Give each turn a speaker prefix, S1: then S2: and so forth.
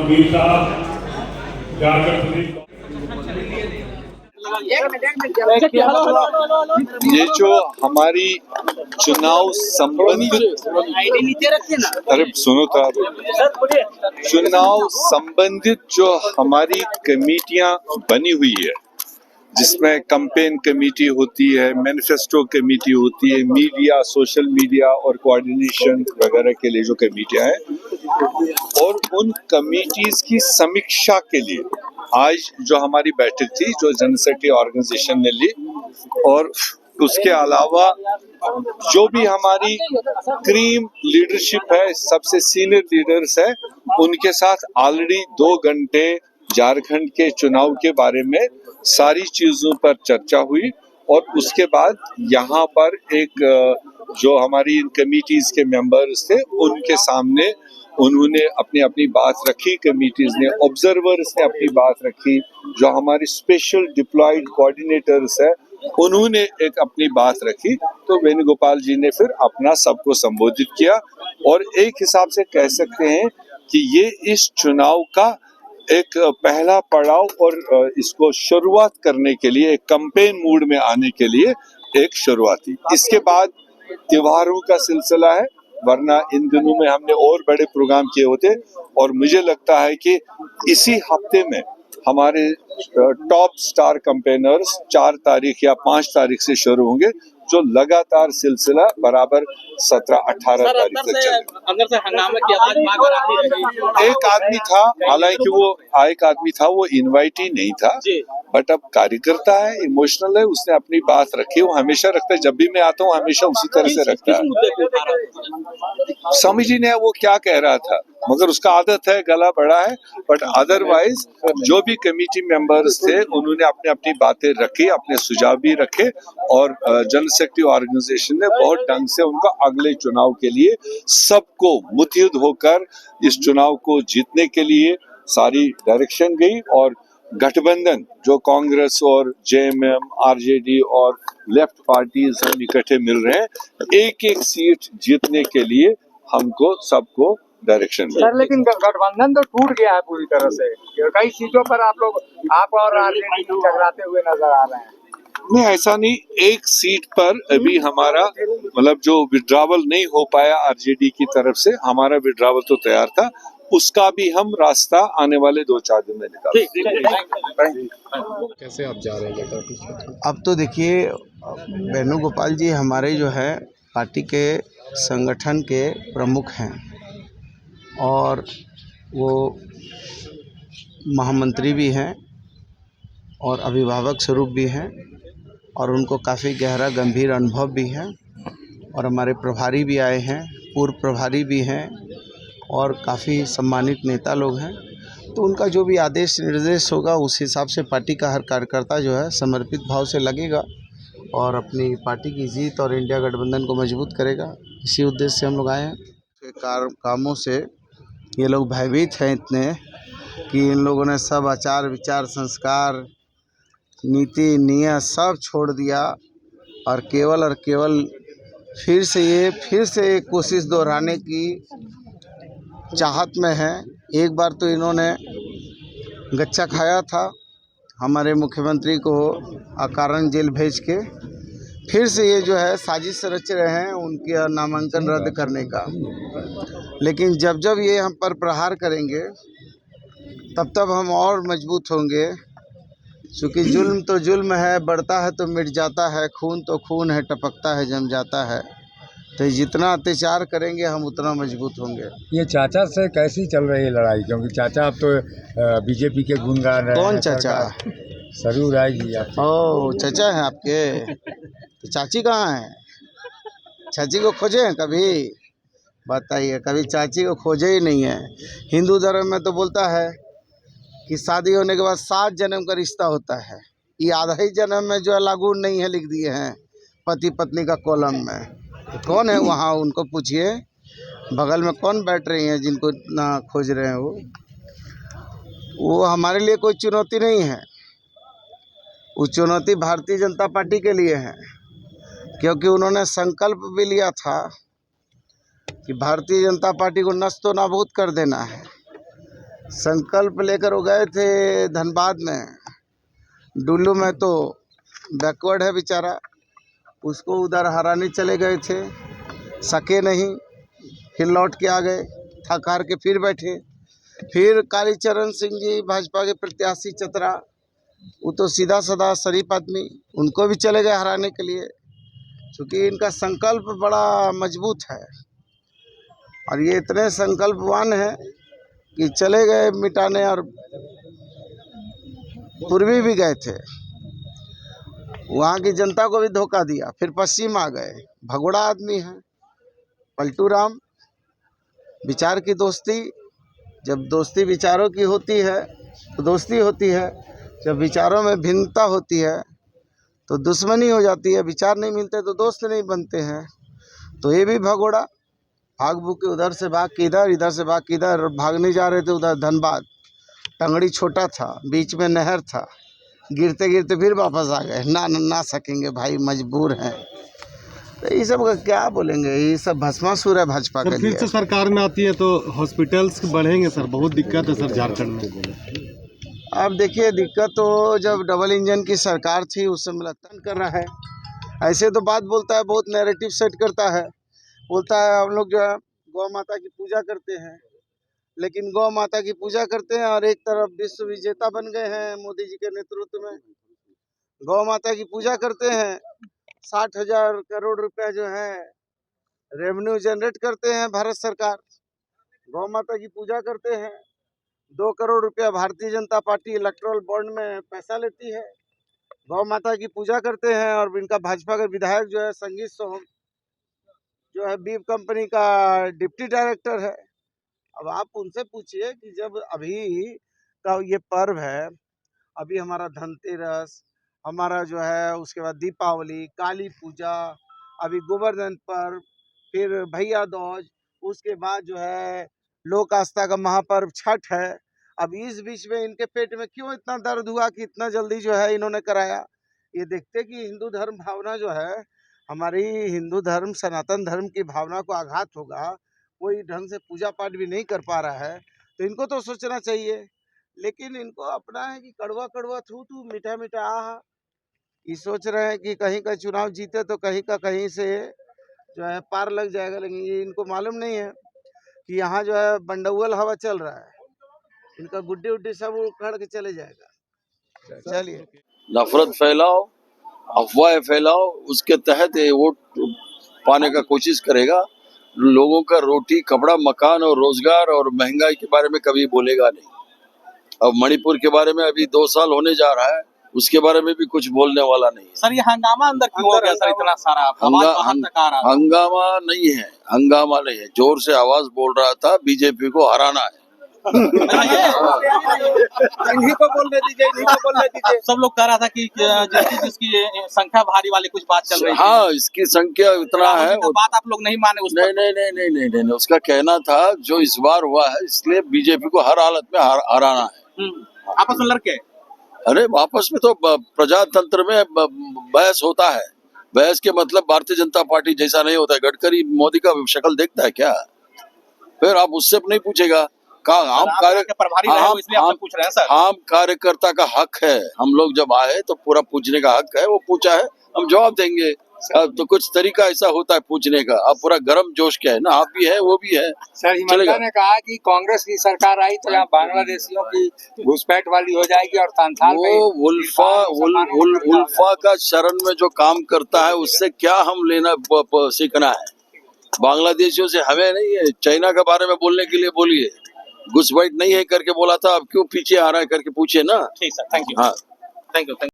S1: मीर साहब झारखंड प्रदेश।
S2: ये जो हमारी चुनाव संबंधित, अरे सुनो तो आप, चुनाव संबंधित जो हमारी कमेटियां बनी हुई है, जिसमें कैंपेन कमेटी होती है, मैनिफेस्टो कमेटी होती है, मीडिया, सोशल मीडिया और कोऑर्डिनेशन वगैरह के लिए जो कमेटियां हैं, और उन कमेटीज की समीक्षा के लिए आज जो हमारी बैठक थी, जो जनशक्ति ऑर्गेनाइजेशन ने ली, और उसके अलावा जो भी हमारी क्रीम लीडरशिप है, सबसे सीनियर लीडर्स है, उनके साथ ऑलरेडी 2 घंटे झारखंड के चुनाव के बारे में सारी चीजों पर चर्चा हुई। और उसके बाद यहाँ पर एक जो हमारी इन कमिटीज के मेंबर्स थे, उनके सामने उन्होंने अपनी अपनी बात रखी, कमिटीज ने, ऑब्जर्वर्स ने अपनी बात रखी, जो हमारी स्पेशल डिप्लॉयड कोऑर्डिनेटर्स है उन्होंने एक अपनी बात रखी। तो वेणुगोपाल जी ने फिर अपना सबको संबोधित किया, और एक हिसाब से कह सकते हैं कि ये इस चुनाव का एक पहला पड़ाव और इसको शुरुआत करने के लिए, एक कैंपेन मूड में आने के लिए एक शुरुआत थी। इसके बाद त्योहारों का सिलसिला है, वरना इन दिनों में हमने और बड़े प्रोग्राम किए होते, और मुझे लगता है कि इसी हफ्ते में हमारे टॉप स्टार कैंपेनर्स 4 तारीख या 5 तारीख से शुरू होंगे, जो लगातार सिलसिला बराबर 17-18 तारीख तक चलेगा।
S3: अंदर से हंगामे की आवाज भाग रही है।
S2: एक आदमी था, हालांकि वो एक आदमी था, वो इनवाइट ही नहीं था, बट अब कार्यकर्ता है, इमोशनल है, उसने अपनी बात रखी, वो हमेशा रखता है, जब भी मैं आता हूँ हमेशा उसी तरह से रखता है। समझ ही नहीं वो क्या कह रहा था, मगर उसका आदत है, गला बड़ा है। बट अदरवाइज जो भी कमेटी मेंबर्स थे उन्होंने अपने अपनी बातें रखी, अपने सुझाव भी रखे, और जनशक्ति ऑर्गेनाइजेशन ने बहुत ढंग से उनका अगले चुनाव के लिए सबको मुत्तहिद होकर इस चुनाव को जीतने के लिए सारी डायरेक्शन गई। और गठबंधन जो कांग्रेस और जेएमएम, आरजेडी और लेफ्ट पार्टीज हम इकट्ठे मिल रहे हैं, एक एक सीट जीतने के लिए हमको सबको डायरेक्शन
S4: सर। लेकिन गठबंधन तो टूट गया है पूरी तरह से, कई सीटों पर आप और आरजेडी टकराते हुए नजर आ रहे हैं।
S2: नहीं, ऐसा नहीं, एक सीट पर अभी हमारा मतलब जो विड्रॉवल नहीं हो पाया आरजेडी की तरफ से, हमारा विड्रॉवल तो तैयार था, उसका भी हम रास्ता आने वाले 2-4 दिन में निकालेंगे।
S5: कैसे आप जा रहे हैं?
S6: अब तो देखिए, वेणुगोपाल जी हमारे जो है पार्टी के संगठन के प्रमुख हैं, और वो महामंत्री भी हैं और अभिभावक स्वरूप भी हैं, और उनको काफ़ी गहरा गंभीर अनुभव भी है। और हमारे प्रभारी भी आए हैं, पूर्व प्रभारी भी हैं, और काफ़ी सम्मानित नेता लोग हैं। तो उनका जो भी आदेश निर्देश होगा, उस हिसाब से पार्टी का हर कार्यकर्ता जो है समर्पित भाव से लगेगा और अपनी पार्टी की जीत और इंडिया गठबंधन को मजबूत करेगा। इसी उद्देश्य से हम लोग आए हैं। कामों से ये लोग भयभीत हैं इतने कि इन लोगों ने सब आचार विचार, संस्कार, नीति नियम सब छोड़ दिया, और केवल फिर से ये कोशिश दोहराने की चाहत में है। एक बार तो इन्होंने गच्चा खाया था हमारे मुख्यमंत्री को अकारण जेल भेज के, फिर से ये जो है साजिश रच रहे हैं उनके नामांकन रद्द करने का। लेकिन जब ये हम पर प्रहार करेंगे, तब हम और मजबूत होंगे, क्योंकि जुल्म तो जुल्म है, बढ़ता है तो मिट जाता है, खून तो खून है, टपकता है जम जाता है। तो जितना अत्याचार करेंगे हम उतना मजबूत होंगे।
S7: ये चाचा से कैसी चल रही है लड़ाई? क्योंकि चाचा अब तो बीजेपी के गुण गा रहे हैं।
S6: कौन चाचा?
S7: सरयू राय जी।
S6: ओह, चाचा हैं आपके? तो चाची कहाँ है? चाची को खोजे हैं कभी? बताइए, कभी चाची को खोजे ही नहीं है। हिंदू धर्म में तो बोलता है कि शादी होने के बाद 7 जन्म का रिश्ता होता है। ये आधा ही जन्म में जो है लागू नहीं है, लिख दिए हैं पति पत्नी का कॉलम में। तो कौन है वहाँ, उनको पूछिए, बगल में कौन बैठ रही हैं जिनको ना खोज रहे हैं। वो हमारे लिए कोई चुनौती नहीं है, वो चुनौती भारतीय जनता पार्टी के लिए है, क्योंकि उन्होंने संकल्प भी लिया था कि भारतीय जनता पार्टी को नष्ट तो नाबूद कर देना है। संकल्प लेकर वो गए थे धनबाद में। डुल्लू में तो बैकवर्ड है बेचारा, उसको उधर हराने चले गए थे, सके नहीं, फिर लौट के आ गए, थक हार के फिर बैठे। फिर कालीचरण सिंह जी भाजपा के प्रत्याशी चतरा, वो तो सीधा साधा शरीफ आदमी, उनको भी चले गए हराने के लिए, क्योंकि इनका संकल्प बड़ा मजबूत है। और ये इतने संकल्पवान है कि चले गए मिटाने, और पूर्वी भी गए थे, वहाँ की जनता को भी धोखा दिया, फिर पश्चिम आ गए। भगोड़ा आदमी है पलटू राम। विचार की दोस्ती, जब दोस्ती विचारों की होती है तो दोस्ती होती है, जब विचारों में भिन्नता होती है तो दुश्मनी हो जाती है। विचार नहीं मिलते तो दोस्त नहीं बनते हैं। तो ये भी भगोड़ा भाग भूग के उधर से भाग के इधर, इधर से भाग के इधर, भागने जा रहे थे उधर धनबाद। टंगड़ी छोटा था, बीच में नहर था, गिरते गिरते फिर वापस आ गए। ना सकेंगे भाई, मजबूर हैं। तो ये सब का क्या बोलेंगे, ये सब भस्मासुर है भाजपा के लिए।
S5: फिर से सरकार में आती है तो हॉस्पिटल्स बढ़ेंगे सर, बहुत दिक्कत है सर झारखंड में।
S6: अब देखिए, दिक्कत तो जब डबल इंजन की सरकार थी उस समय तंग कर रहा है। ऐसे तो बात बोलता है, बहुत नैरेटिव सेट करता है, बोलता है हम लोग जो है गौ माता की पूजा करते हैं, लेकिन गौ माता की पूजा करते हैं और एक तरफ विश्व विजेता बन गए हैं मोदी जी के नेतृत्व में। गौ माता की पूजा करते हैं, 60,000 करोड़ रुपया जो है रेवेन्यू जनरेट करते हैं भारत सरकार। गौ माता की पूजा करते हैं, 2 करोड़ रुपया Bharatiya Janata party electoral bond में पैसा लेती है। गौ माता की पूजा करते हैं और इनका भाजपा का विधायक जो है संगीत सोहम, जो है बीफ कंपनी का डिप्टी डायरेक्टर है। अब आप उनसे पूछिए कि जब अभी का ये पर्व है, अभी हमारा धनतेरस, हमारा जो है उसके बाद दीपावली, काली पूजा, अभी गोवर्धन पर्व, फिर भैया दूज, उसके बाद जो है लोक आस्था का महापर्व छठ है। अब इस बीच में इनके पेट में क्यों इतना दर्द हुआ कि इतना जल्दी जो है इन्होंने कराया? ये देखते कि हिंदू धर्म भावना जो है, हमारी हिंदू धर्म सनातन धर्म की भावना को आघात होगा, कोई ढंग से पूजा पाठ भी नहीं कर पा रहा है, तो इनको तो सोचना चाहिए। लेकिन इनको अपना है कि कड़वा कड़वा थू थू मीठा मीठा आहा। ये सोच रहे हैं कि कहीं का चुनाव जीते तो कहीं का कहीं से जो है पार लग जाएगा, लेकिन ये इनको मालूम नहीं है कि यहाँ जो है बंडौल हवा चल रहा है, इनका गुड्डी उड्डी सब उखड़ के चले जाएगा। चलिए,
S8: नफरत फैलाओ, अफवाहें फैलाओ, उसके तहत ये वोट पाने का कोशिश करेगा। लोगों का रोटी कपड़ा मकान और रोजगार और महंगाई के बारे में कभी बोलेगा नहीं। अब मणिपुर के बारे में अभी 2 साल होने जा रहा है, उसके बारे में भी कुछ बोलने वाला नहीं है।
S3: सर ये हंगामा अंदर क्यों हो गया सर, इतना सारा आवाज बाहर तक आ रहा है?
S8: हंगामा नहीं है, हंगामा नहीं है, जोर से आवाज बोल रहा था बीजेपी को हराना है।
S3: इन्हीं को बोलने दीजिए, इन्हीं को बोलने दीजिए। सब लोग कह रहा था कि जिसकी संख्या भारी वाली कुछ बात चल रही है।
S8: हाँ, इसकी संख्या इतना है,
S3: बात आप लोग नहीं माने उसको?
S8: नहीं, उसका कहना था जो इस बार हुआ है इसलिए बीजेपी को हर हालत में हराना है।
S3: आपस में लड़के?
S8: अरे आपस में तो प्रजातंत्र में बहस होता है, बहस के मतलब भारतीय जनता पार्टी जैसा नहीं होता है। गडकरी मोदी का शक्ल देखता है क्या? फिर आप उससे नहीं पूछेगा। आम कार्यकर्ता का हक है, हम लोग जब आए तो पूरा पूछने का हक है, वो पूछा है हम जवाब देंगे। तो कुछ तरीका ऐसा होता है पूछने का। अब पूरा गर्म जोश क्या है ना, आप भी है वो भी है।
S4: सर हिमंता ने कहा कि कांग्रेस की सरकार आई तो यहाँ बांग्लादेशियों की घुसपैठ वाली हो जाएगी और संथाल
S8: वो उल्फा का शरण में जो काम करता है उससे क्या हम लेना सीखना है? बांग्लादेशियों से हमें नहीं है। चाइना के बारे में बोलने के लिए बोलिए, घुसपैठ नहीं है करके बोला था, अब क्यों पीछे आ रहा है करके पूछे ना।
S3: ठीक सर, थैंक यू।
S8: हाँ,
S3: थैंक यू।